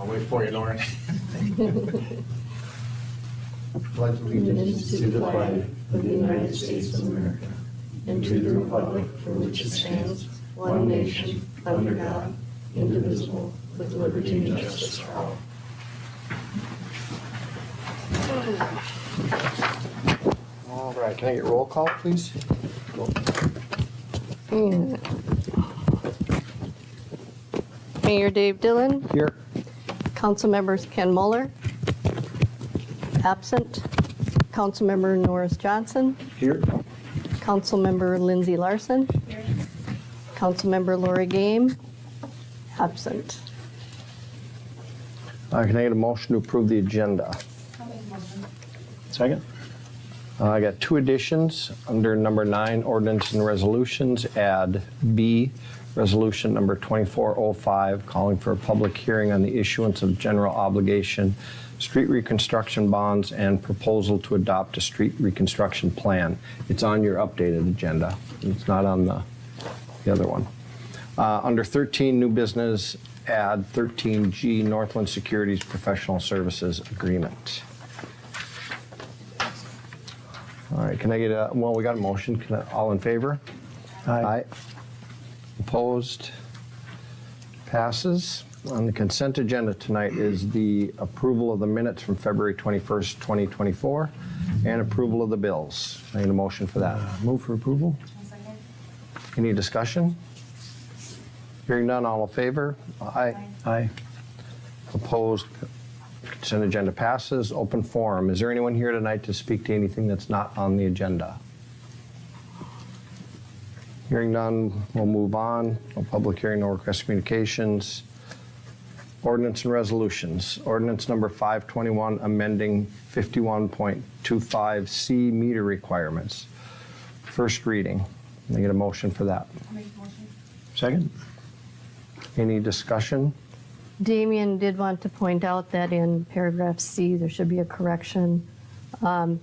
I'll wait for you, Laurie. Pledge allegiance to the flag of the United States of America and to the republic for which it stands, one nation, under God, indivisible, with liberty and justice for all. All right, can I get roll call, please? Mayor Dave Dillon, Here. Council members Ken Muller, absent. Councilmember Norris Johnson, Here. Councilmember Lindsee Larson, Councilmember Laurie Game, absent. Can I get a motion to approve the agenda? Second. I got two additions under number 9, Ordinances and Resolutions. Add B, Resolution number 2405, calling for a public hearing on the issuance of general obligation street reconstruction bonds and proposal to adopt a street reconstruction plan. It's on your updated agenda. It's not on the other one. Under 13, new business, add 13G, Northland Securities Professional Services Agreement. All right, can I get well, we got a motion. All in favor? Aye. Opposed? Passes. On the consent agenda tonight is the approval of the minutes from February 21st, 2024, and approval of the bills. I need a motion for that. Move for approval. Any discussion? Hearing none, all in favor? Aye. Aye. Opposed? Consent agenda passes. Open forum. Is there anyone here tonight to speak to anything that's not on the agenda? Hearing none, we'll move on. No public hearing, no request communications. Ordinance and resolutions. Ordinance number 521, amending 51.25C meter requirements. First reading. Can I get a motion for that? I'll make a motion. Second. Any discussion? Damien did want to point out that in paragraph C, there should be a correction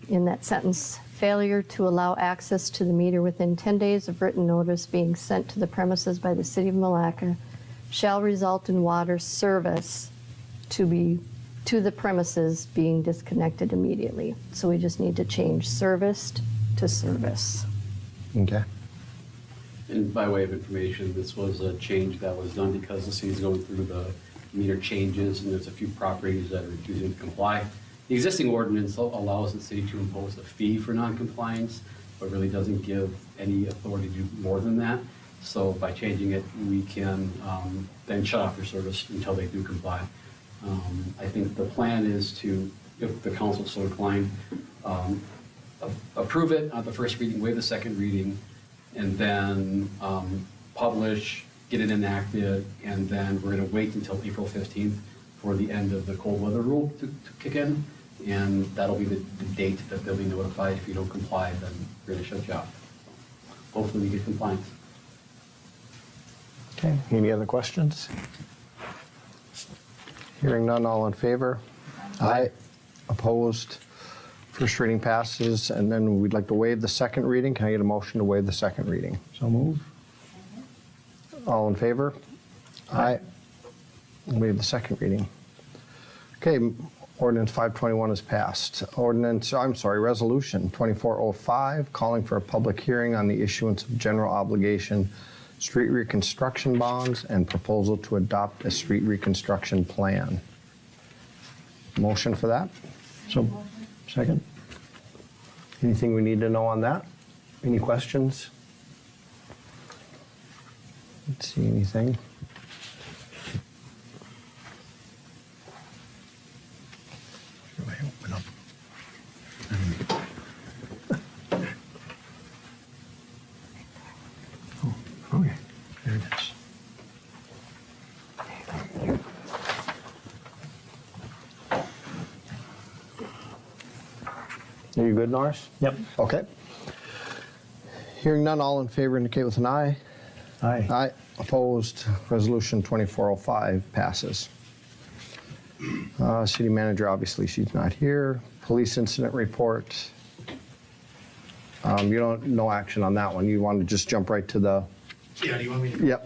in that sentence. Failure to allow access to the meter within 10 days of written notice being sent to the premises by the city of Milaca shall result in water service to the premises being disconnected immediately. So we just need to change serviced to service. Okay. And by way of information, this was a change that was done because the city's going through the meter changes and there's a few properties that are refusing to comply. The existing ordinance allows the city to impose a fee for noncompliance, but really doesn't give any authority to do more than that. So by changing it, we can then shut off their service until they do comply. I think the plan is to, if the council so inclined, approve it on the first reading, waive the second reading, and then publish, get it enacted, and then we're going to wait until April 15th for the end of the cold weather rule to kick in, and that'll be the date that they'll be notified. If you don't comply, then we're going to shut you off. Hopefully we get compliance. Okay, any other questions? Hearing none, all in favor? Aye. Opposed? First reading passes, and then we'd like to waive the second reading. Can I get a motion to waive the second reading? So move. All in favor? Aye. Waive the second reading. Okay, ordinance 521 is passed. Resolution 2405, calling for a public hearing on the issuance of general obligation street reconstruction bonds and proposal to adopt a street reconstruction plan. Motion for that? So, second. Anything we need to know on that? Any questions? Let's see anything. Should I open up? Oh, okay. There it is. Are you good, Norris? Yep. Okay. Hearing none, all in favor indicate with an aye. Aye. Aye. Opposed. Resolution 2405 passes. City manager, obviously she's not here. Police incident report. No action on that one. You want to just jump right to the, Yeah, do you want me to?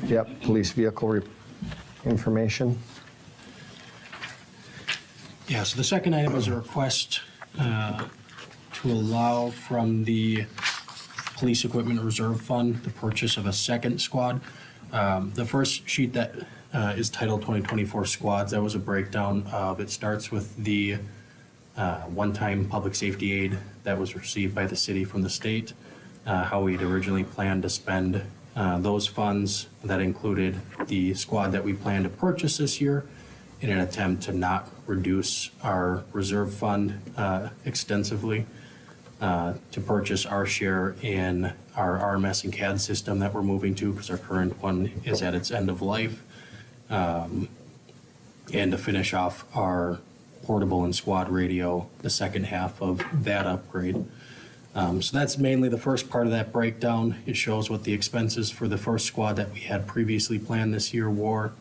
Yep. Police vehicle information. Yeah, so the second item is a request to allow from the Police Equipment Reserve Fund the purchase of a second squad. The first sheet that is titled 2024 Squads, that was a breakdown of, it starts with the one-time public safety aid that was received by the city from the state, how we'd originally planned to spend those funds. That included the squad that we plan to purchase this year in an attempt to not reduce our reserve fund extensively, to purchase our share in our RMS and CAD system that we're moving to because our current one is at its end of life, and to finish off our portable and squad radio, the second half of that upgrade. So that's mainly the first part of that breakdown. It shows what the expenses for the first squad that we had previously planned this year were.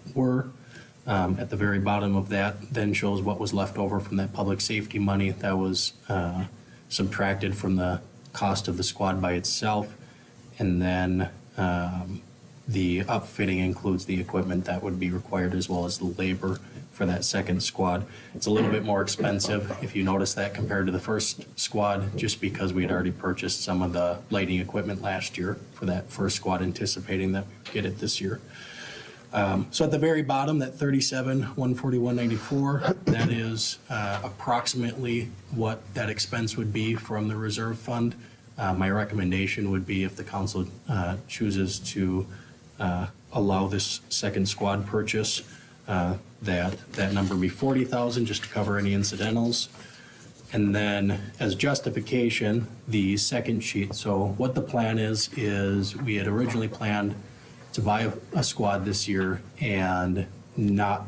At the very bottom of that then shows what was left over from that public safety money that was subtracted from the cost of the squad by itself. And then the upfitting includes the equipment that would be required as well as the labor for that second squad. It's a little bit more expensive, if you notice that, compared to the first squad, just because we had already purchased some of the lighting equipment last year for that first squad, anticipating that we would get it this year. So at the very bottom, that 37,141.94, that is approximately what that expense would be from the reserve fund. My recommendation would be, if the council chooses to allow this second squad purchase, that number be 40,000, just to cover any incidentals. And then as justification, the second sheet. So what the plan is we had originally planned to buy a squad this year and not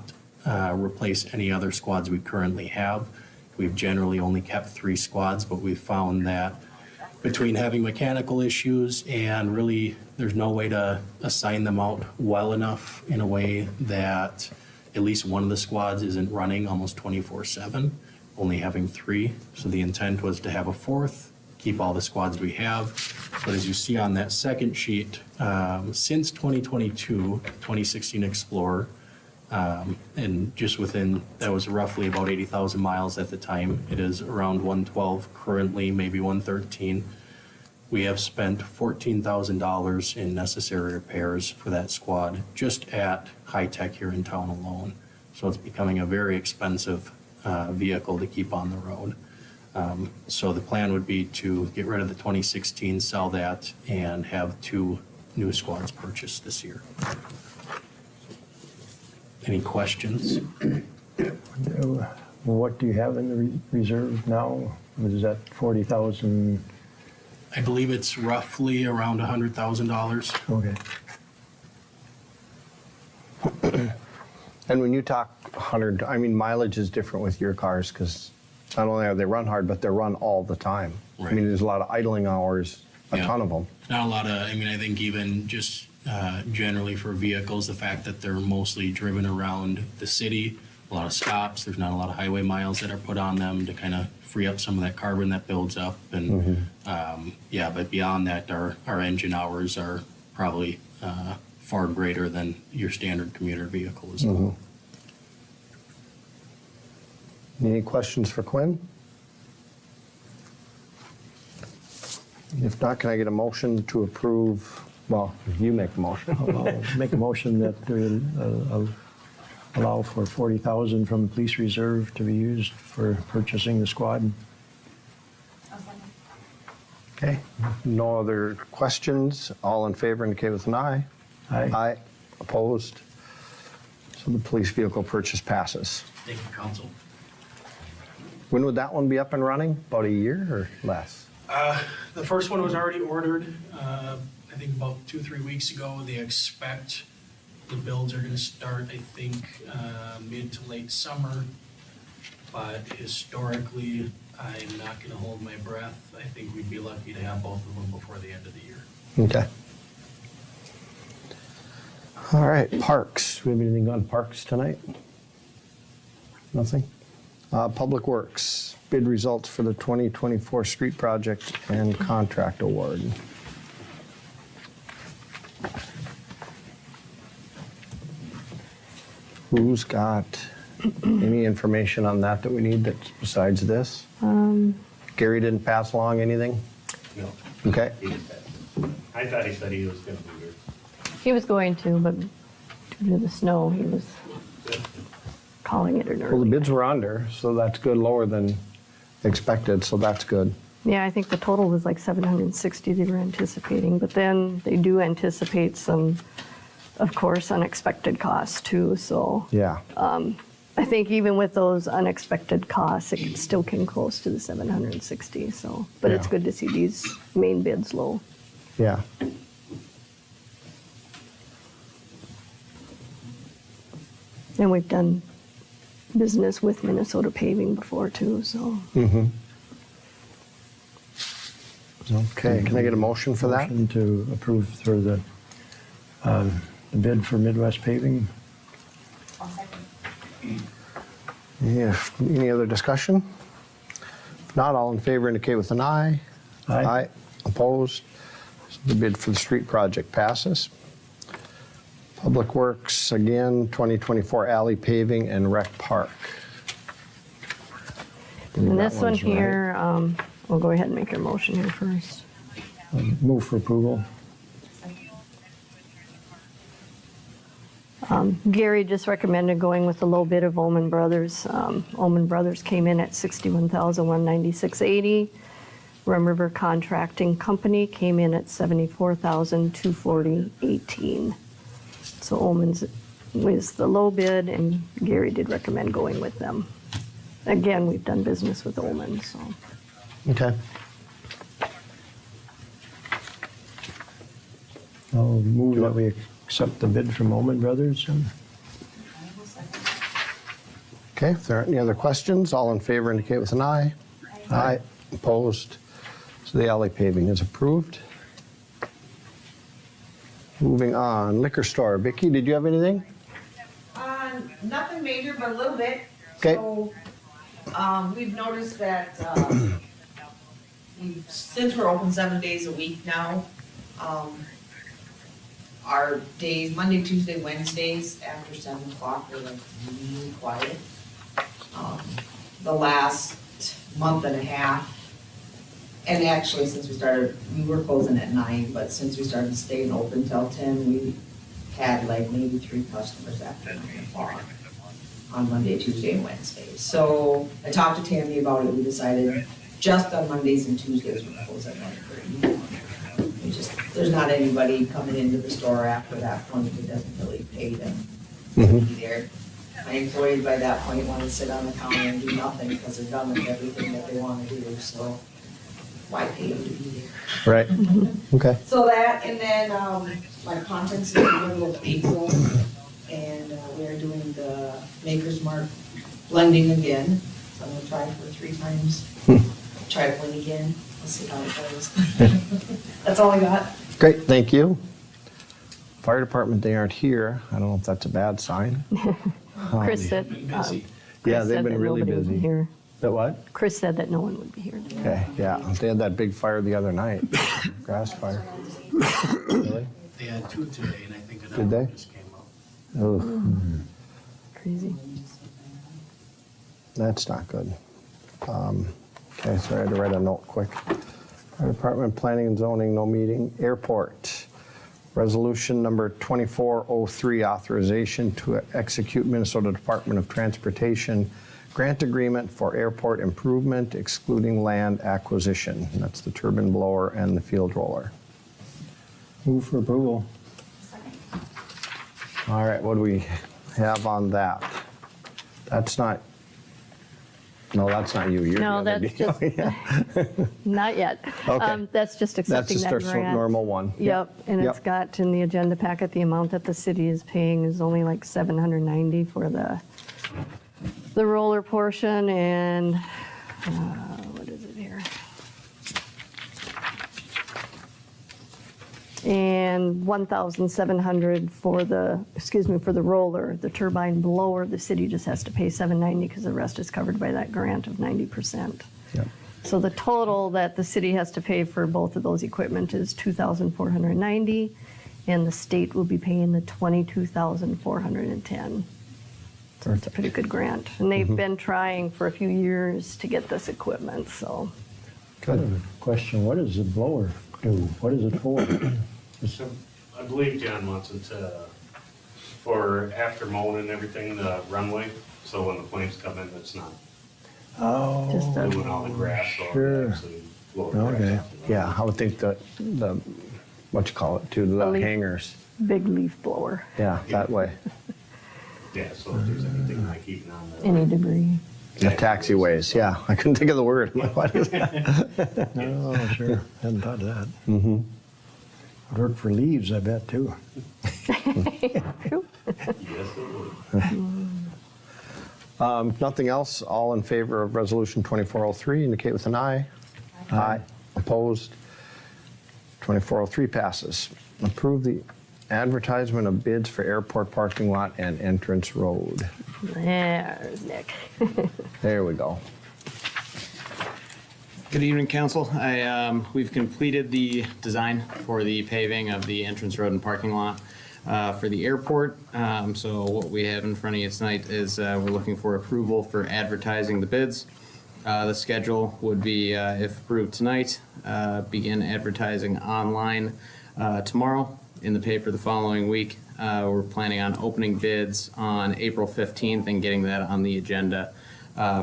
replace any other squads we currently have. We've generally only kept 3 squads, but we've found that between having mechanical issues and really there's no way to assign them out well enough in a way that at least one of the squads isn't running almost 24/7, only having 3. So the intent was to have a 4th, keep all the squads we have. But as you see on that second sheet, since 2022, 2016 Explorer, and just within, that was roughly about 80,000 miles at the time. It is around 112 currently, maybe 113. We have spent $14,000 in necessary repairs for that squad, just at High Tech here in town alone. So it's becoming a very expensive vehicle to keep on the road. So the plan would be to get rid of the 2016, sell that, and have 2 new squads purchased this year. Any questions? What do you have in the reserve now? Is that 40,000? I believe it's roughly around $100,000. Okay. And when you talk 100, I mean, mileage is different with your cars because not only are they run hard, but they're run all the time. Right. I mean, there's a lot of idling hours, a ton of them. Not a lot of, I mean, I think even just generally for vehicles, the fact that they're mostly driven around the city, a lot of stops, there's not a lot of highway miles that are put on them to kind of free up some of that carbon that builds up. And yeah, but beyond that, our engine hours are probably far greater than your standard commuter vehicle as well. Any questions for Quinn? If not, can I get a motion to approve? Well, you make the motion. I'll make a motion that we allow for 40,000 from the police reserve to be used for purchasing the squad. Okay, no other questions? All in favor indicate with an aye. Aye. Aye, opposed? So the police vehicle purchase passes. Thank you, council. When would that one be up and running? About a year or less? The first one was already ordered, I think about 2-3 weeks ago. They expect the builds are gonna start, I think, mid to late summer. But historically, I'm not gonna hold my breath. I think we'd be lucky to have both of them before the end of the year. Okay. All right, parks. Do we have anything on parks tonight? Nothing? Public Works, bid results for the 2024 street project and contract award. Who's got Any information on that we need that's besides this? Gary didn't pass along anything? No, Okay. he didn't pass. I thought he said he was gonna be here. He was going to, but due to the snow, he was calling it an Well, the early. bids were under, so that's good, lower than expected, so that's good. Yeah, I think the total was like 760 they were anticipating, but then they do anticipate some, of course, unexpected costs too, so Yeah. I think even with those unexpected costs, it still came close to the 760, so, but it's Yeah. good to see these main bids low. Yeah. And we've done business with Minnesota Paving before too, so. Okay, can I get a motion for that? Motion to approve for the bid for Midwest paving. Yeah, any other discussion? If not, all in favor indicate with an eye. Aye. Opposed? So the bid for the street project passes. Public Works, again, 2024 alley paving and rec park. And this That one one's right. here, we'll go ahead and make your motion here first. Move for approval. Gary just recommended going with the low bid of Omen Brothers. Omen Brothers came in at $61,196.80. Rum River Contracting Company came in at $74,240.18. So Omen's was the low bid, and Gary did recommend going with them. Again, we've done business with Omen, so. Okay. I'll move that we accept the bid from Omen Brothers. Okay, if there aren't any other questions, all in favor indicate with an eye. Aye. Opposed? So the alley paving is approved. Moving on, liquor store. Vicki, did you have anything? Nothing major, but a little bit. Okay. So, we've noticed that, since we're open 7 days a week now, our days, Monday, Tuesday, Wednesdays, after 7 o'clock, are like really quiet. The last month and a half, and actually since we started, we were closing at 9, but since we started staying open till 10, we had like maybe 3 customers after 9 o'clock on Monday, Tuesday, and Wednesday. So I talked to Tammy about it, we decided just on Mondays and Tuesdays we're closed at 9:30. We just, there's not anybody coming into the store after that point, it doesn't really pay to be there. My employees by that point want to sit on the counter and do nothing because they're done with everything that they want to do, so why pay them to be there? Right. Okay. So that, and then, my conference is in the middle of April, and, we're doing the Maker's Mark blending again. So I'm gonna try for 3 times, try to blend again, we'll see how it goes. That's all I got. Great, thank you. Fire department, they aren't here. I don't know if that's a bad sign. Chris said, Yeah, Chris they've said been that really nobody would be busy. here. That what? Chris said that no one would be here today. Okay, yeah, they had that big fire the other night, grass fire. Really? They had 2 today, and I think Did another they? one just came up. Ugh, Crazy. that's not good. Okay, sorry, I had to write a note quick. Fire department, planning and zoning, no meeting. Airport, resolution number 2403, authorization to execute Minnesota Department of Transportation grant agreement for airport improvement excluding land acquisition. That's the turbine blower and the field roller. Move for approval. All right, what do we have on that? That's not, no, that's not you. You're No, the other that's deal. just, Yeah. not yet. Okay. That's just That's accepting just that our grant. normal one. Yep, and it's Yep. got in the agenda packet, the amount that the city is paying is only like $790 for the roller portion, and what is it here? And $1,700 for the, for the roller. The turbine blower, the city just has to pay $790 because the rest is covered by that grant of 90%. Yep. So the total that the city has to pay for both of those equipment is $2,490, and the state will be paying the $22,410. So it's a pretty good grant. And they've been trying for a few years to get this equipment, so. Good. Question, what does the blower do? What is it for? So I believe John wants it for after mowing and everything, the runway, so when the planes come in, it's not Just a- doing all the grass, so Sure. it actually blow the grass Okay. off the Yeah, I would think that the, what you call it, too, the leaf. hangers. Big leaf blower, Yeah, that way. Yeah, so if there's anything like keeping on the. any debris. The taxiways, yeah. I couldn't think of the word. I'm like, what is that? Oh, sure. Hadn't thought of that. Mm-hmm. Worked for leaves, I bet, too. Phew. Yes, it would. If nothing else, all in favor of Resolution 2403 indicate with an aye. Aye. Opposed? 2403 passes. Approve the advertisement of bids for airport parking lot and entrance road. There's Nick. There we go. Good evening, council. We've completed the design for the paving of the entrance road and parking lot for the airport. So what we have in front of you tonight is we're looking for approval for advertising the bids. The schedule would be, if approved tonight, begin advertising online tomorrow, in the paper the following week. We're planning on opening bids on April 15th and getting that on the agenda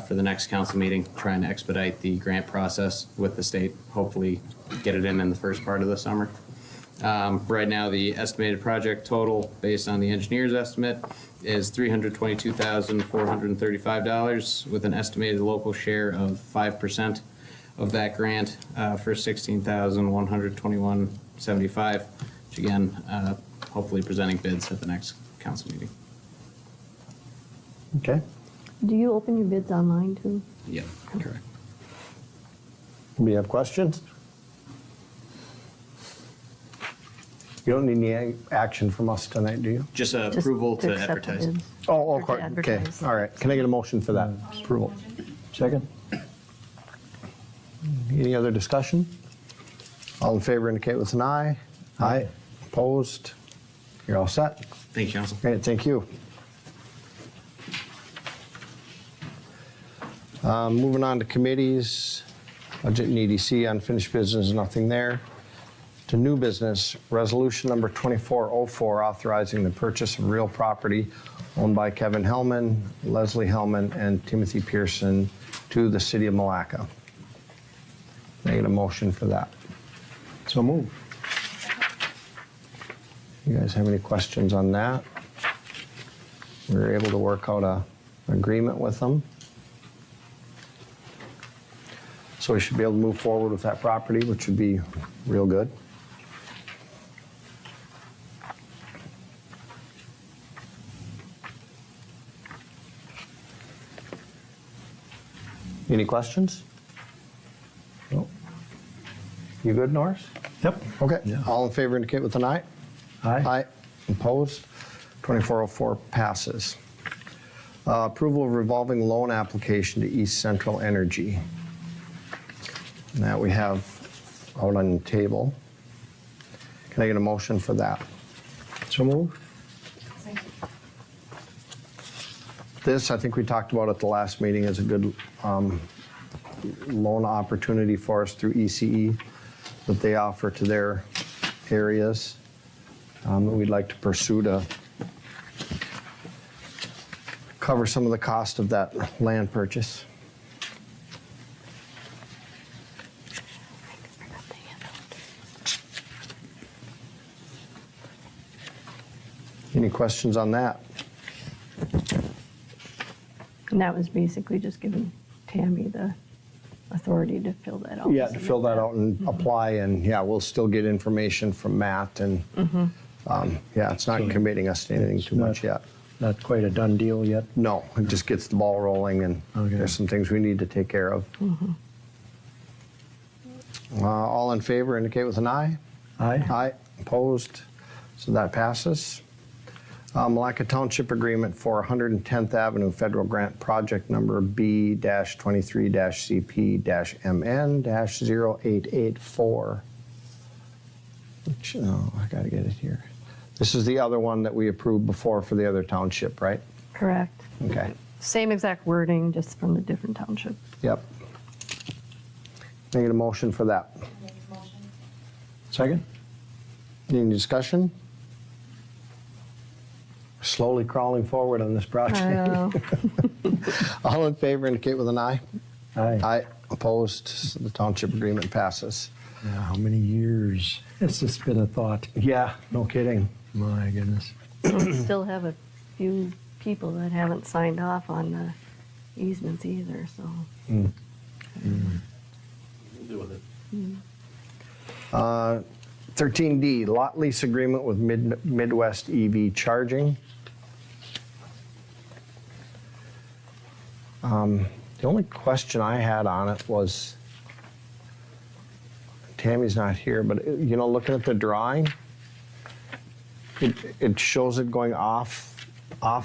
for the next council meeting, trying to expedite the grant process with the state, hopefully get it in the first part of the summer. Right now, the estimated project total, based on the engineer's estimate, is $322,435 with an estimated local share of 5% of that grant for $16,121.75, which again, hopefully presenting bids at the next council meeting. Okay. Do you open your bids online too? Yeah, correct. We have questions? You don't need any action from us tonight, do you? Just Just approval to accept the advertise. bids. Oh, Or of to course. Okay, advertise. all right. Can I get a motion for that approval? Second? Any other discussion? All in favor indicate with an aye. Aye. Opposed? You're all set. Thank you, council. Great, thank you. Moving on to committees, budget and EDC, unfinished business, nothing there. To new business, resolution number 2404, authorizing the purchase of real property owned by Kevin Hellman, Leslie Hellman, and Timothy Pearson to the city of Milaca. Can I get a motion for that? So move. You guys have any questions on that? We were able to work out an agreement with them. So we should be able to move forward with that property, which would be real good. Any questions? No. You good, Norris? Yep. Okay. Yeah. All in favor indicate with an aye. Aye. Aye. Opposed? 2404 passes. Approval of revolving loan application to East Central Energy. And that we have out on the table. Can I get a motion for that? So move. This, I think we talked about at the last meeting, is a good loan opportunity for us through ECE that they offer to their areas. That we'd like to pursue to cover some of the cost of that land purchase. Any questions on that? And that was basically just giving Tammy the authority to fill that out. Yeah, to fill that out and apply, and yeah, we'll still get information from Matt, and yeah, it's not committing us to anything too much yet. Not quite a done deal yet. No, it just gets the ball rolling, and Okay. there's some things we need to take care of. All in favor indicate with an aye. Aye. Aye. Opposed? So that passes. Milaca Township Agreement for 110th Avenue Federal Grant Project Number B-23-CP-MN-0884. Which, oh, I gotta get it here. This is the other one that we approved before for the other township, right? Correct. Okay, Same exact wording, just from the different township. yep. Can I get a motion for that? Second? Any discussion? Slowly crawling forward on this I project. know. All in favor indicate with an eye. Aye. Aye. Opposed, the township agreement passes. Yeah, how many years has this been a thought? Yeah, no kidding. My goodness. We still have a few people that haven't signed off on the easements either, so. We'll deal with it. 13D, lot lease agreement with Midwest EV Charging. The only question I had on it was, Tammy's not here, but you know, looking at the drawing, it shows it going off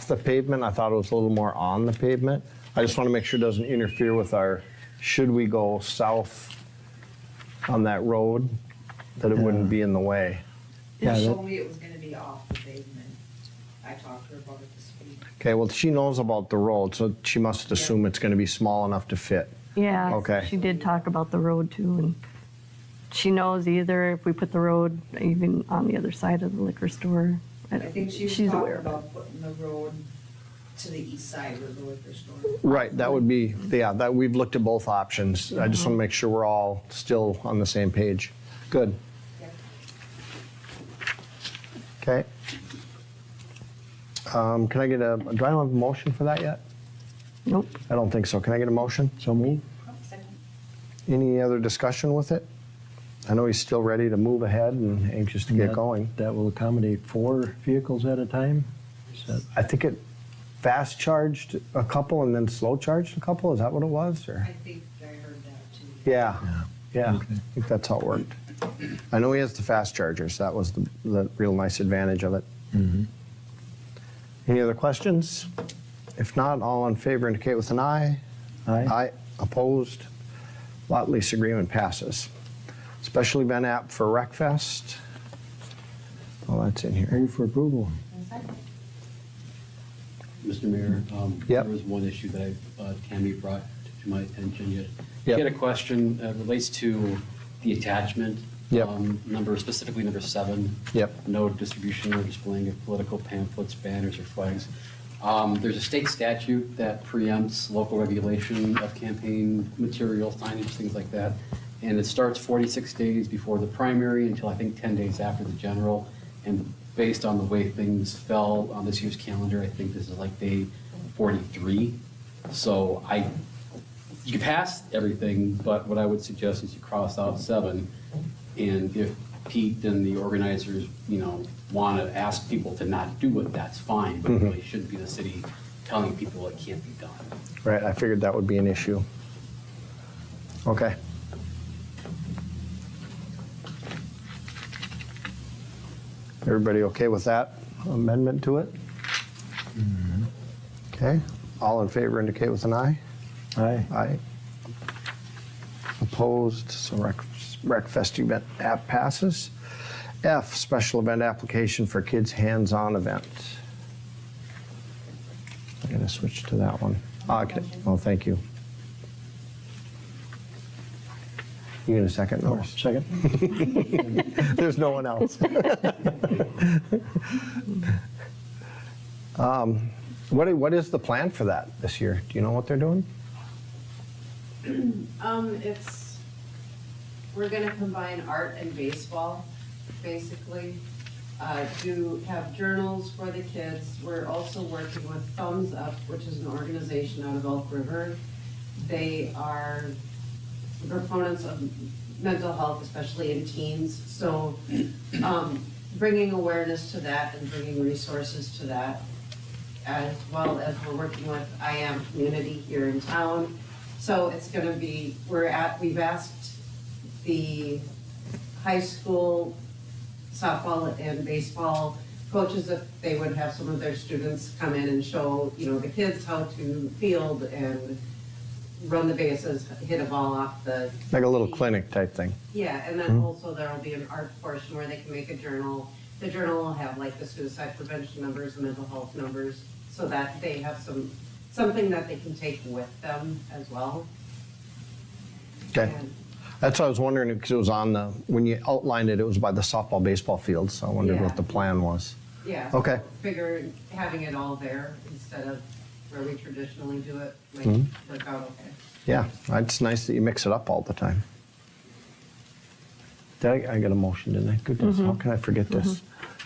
the pavement. I thought it was a little more on the pavement. I just want to make sure it doesn't interfere with our, should we go south on that road, that it wouldn't be in the way. Yeah, She that- told me it was gonna be off the pavement. I talked to her about it this week. Okay, well, she knows about the road, so she must assume it's going to be small enough to fit. Yeah. Okay. She did talk about the road too, and she knows either if we put the road even on the other side of the liquor store. I think she was She's talking aware of it. about putting the road to the east side of the liquor store. Right, that would be, yeah, that, we've looked at both options. I just want to make sure we're all still on the same page. Good. Yep. Okay. Can I get do I have a motion for that yet? Nope. I don't think so. Can I get a motion? So move? Any other discussion with it? I know he's still ready to move ahead and anxious to get That- going. That will accommodate 4 vehicles at a time? Is that- I think it fast charged a couple and then slow charged a couple. Is that what it was? Or I think I heard that too. yeah, yeah. Okay. I think that's how it worked. I know he has the fast chargers. That was the real nice advantage of it. Any other questions? If not, all in favor indicate with an eye. Aye. Aye. Opposed? Lot lease agreement passes. Special event app for RecFest. Oh, that's in here. Move for approval. Mr. Mayor, Yep. there was one issue that Tammy brought to my attention. Yep. She had a question relates to the attachment. Yep. Specifically number 7. Yep. No distribution or displaying of political pamphlets, banners, or flags. There's a state statute that preempts local regulation of campaign material, signage, things like that. And it starts 46 days before the primary until I think 10 days after the general. And based on the way things fell on this year's calendar, I think this is like day 43. So you can pass everything, but what I would suggest is you cross out 7. And if Pete and the organizers, want to ask people to not do it, that's fine, but it really shouldn't be the city telling people it can't be done. Right, I figured that would be an issue. Okay. Everybody okay with that amendment to it? Okay, all in favor indicate with an eye. Aye. Aye. Opposed, so RecFest event app passes. F, special event application for kids hands-on event. I'm gonna switch to that one. Okay, well, thank you. You in a second, Oh, Norris? second? There's no one else. What is the plan for that this year? Do you know what they're doing? We're gonna combine art and baseball, basically. Have journals for the kids. We're also working with Thumbs Up, which is an organization out of Elk River. They are proponents of mental health, especially in teens. So, bringing awareness to that and bringing resources to that, as well as we're working with I Am Community here in town. So it's gonna be, we've asked the high school softball and baseball coaches if they would have some of their students come in and show, the kids how to field and run the bases, hit a ball off the. Like a little clinic type thing? Yeah, and then also there'll be an art portion where they can make a journal. The journal will have like the suicide prevention numbers, the mental health numbers. so that they have something that they can take with them as well. Okay. And- That's what I was wondering, because it was on the, when you outlined it, it was by the softball, baseball fields, so I wondered Yeah. what the plan was. Yeah. Okay. Figure having it all there instead of where we traditionally do it might work out okay. Yeah, it's nice that you mix it up all the time. Did I got a motion, didn't I? Goodness, how can I forget this?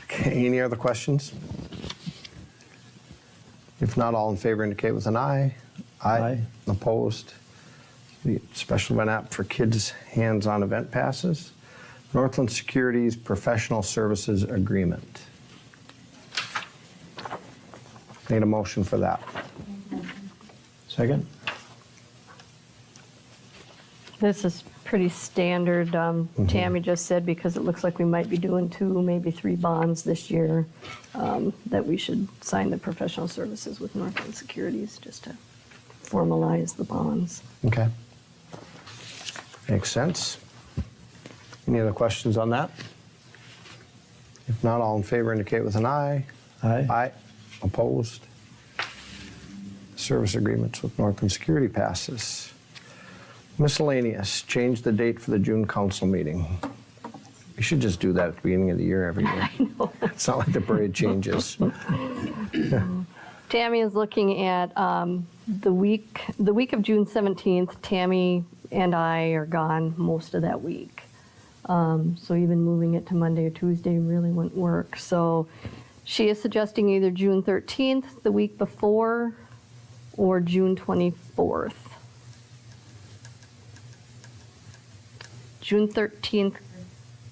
Okay, any other questions? If not, all in favor indicate with an aye. Aye. Opposed? The special event app for kids hands-on event passes. Northland Securities Professional Services Agreement. Need a motion for that. Second? This is pretty standard. Tammy just said, because it looks like we might be doing 2, maybe 3 bonds this year, that we should sign the professional services with Northland Securities just to formalize the bonds. Okay. Makes sense. Any other questions on that? If not, all in favor indicate with an aye. Aye. Aye. Opposed? Service agreements with Northland Security passes. Miscellaneous, change the date for the June council meeting. We should just do that at the beginning of the year every year. It's not like the parade changes. Tammy is looking at the week of June 17th. Tammy and I are gone most of that week. So even moving it to Monday or Tuesday really wouldn't work. So she is suggesting either June 13th, the week before, or June 24th. June 13th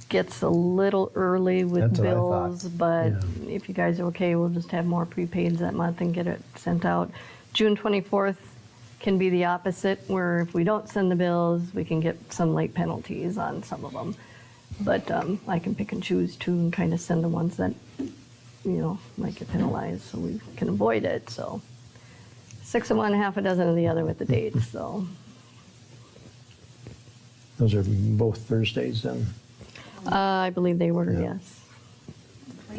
gets a little early with That's what I thought. bills, but Yeah. if you guys are okay, we'll just have more prepaids that month and get it sent out. June 24th can be the opposite, where if we don't send the bills, we can get some late penalties on some of them. But I can pick and choose too and kind of send the ones that, might get penalized so we can avoid it, so. 6 of one, half a dozen of the other with the dates, so. Those are both Thursdays then? I believe they were, Yeah. yes.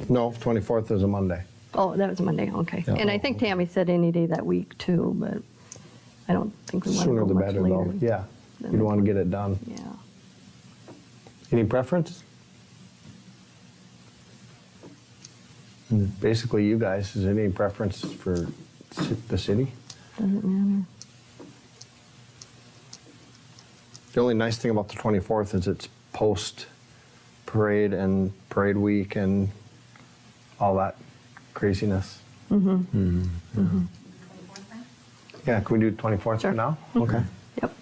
No, 24th is a Monday. Oh, that was a Monday, okay. Yeah. And I think Tammy said any day that week too, but I don't think we want to Sooner go the much better later. though. Yeah, than you'd the want to get it done. Yeah. Any preference? Basically, you guys, is there any preference for the city? Doesn't matter. The only nice thing about the 24th is it's post-parade and parade week and all that craziness. Yeah, can we do 24th for Sure. now? Okay. Yep.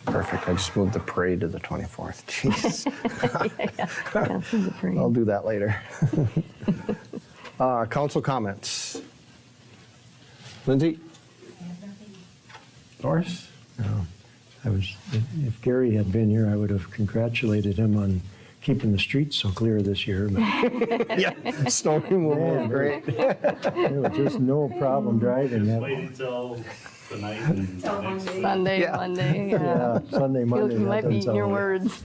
Perfect. I just moved the parade to the 24th. Jeez. Yeah, this is a parade. I'll do that later. Council comments. Lindsay? Doris? No. If Gary had been here, I would have congratulated him on keeping the streets so clear this year. But Yeah, snow removal is great. there was just no problem driving Just that. wait until tonight and Till next Monday. week. Sunday, Yeah. Monday, Yeah, Sunday, You Monday. you that might be doesn't eating your sound words.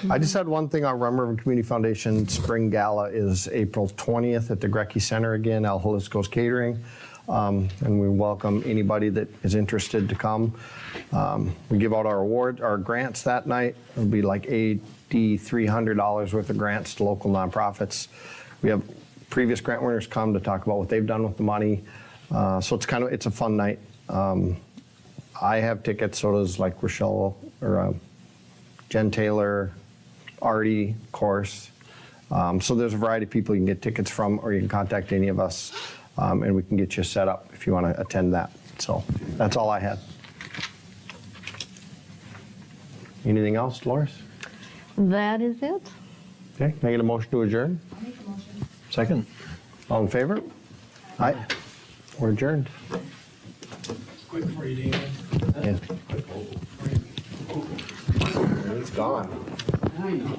I just had one thing on Rum River Community Foundation Spring Gala is April 20th at the Grecky Center again, El Jalisco's Catering. And we welcome anybody that is interested to come. We give out our grants that night. It'll be like $8,300 worth of grants to local nonprofits. We have previous grant winners come to talk about what they've done with the money. So it's a fun night. I have tickets, so does like Rochelle or Jen Taylor, Artie, of course. So there's a variety of people you can get tickets from, or you can contact any of us, and we can get you set up if you want to attend that. So that's all I had. Anything else, Dolores? That is it. Okay, can I get a motion to adjourn? Second. All in favor? Aye. We're adjourned. Quick reading. It's gone. I know.